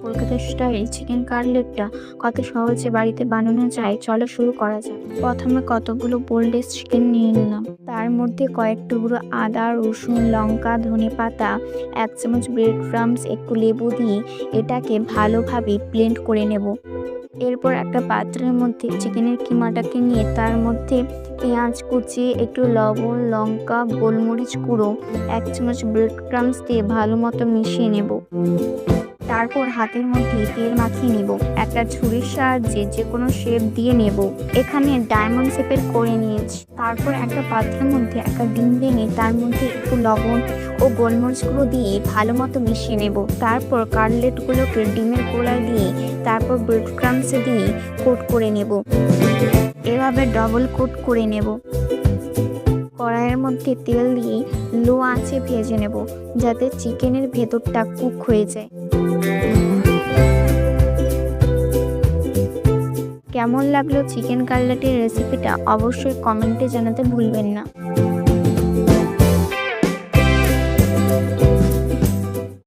Kolkata style chicken কাটলেটটা কত সহজে বাড়িতে বানানো যায়, চলো শুরু করা যাক। প্রথমে কতগুলো বোনলেস চিকেন নিয়ে নিলাম, তার মধ্যে কয়েক টুকরো আদা, রসুন, লঙ্কা, ধনেপাতা, 1 চামচ ব্রেড ক্রাম্বস, একটু লেবু দিয়ে এটাকে ভালোভাবে ব্লেন্ড করে নেব। এরপর একটা পাত্রের মধ্যে চিকেনের কিমাটাকে নিয়ে তার মধ্যে পেঁয়াজ কুচি, একটু লবণ, লঙ্কা, গোলমরিচ গুঁড়ো, 1 চামচ ব্রেড ক্রাম্বস দিয়ে ভালো মতো মিশিয়ে নেব। তারপর হাতের মধ্যে তেল মাখিয়ে নেব। একটা ছুরির সাহায্যে যে কোনো শেপ দিয়ে নেব। এখানে ডায়মন্ড শেপের করে নিয়েছি। তারপর একটা পাত্রের মধ্যে একটা ডিম ভেঙে তার মধ্যে একটু লবণ ও গোলমরিচ গুঁড়ো দিয়ে ভালো মতো মিশিয়ে নেব। তারপর কাটলেটগুলোকে ডিমের গোলায় দিয়ে তারপর ব্রেড ক্রাম্বসে দিয়ে কোট করে নেব। এভাবে ডবল কোট করে নেব। কড়াইয়ের মধ্যে তেল দিয়ে লো আঁচে ভেজে নেব, যাতে চিকেনের ভেতরটা কুক হয়ে যায়। কেমন লাগলো চিকেন কাটলেটের রেসিপিটা অবশ্যই কমেন্টে জানাতে ভুলবেন না।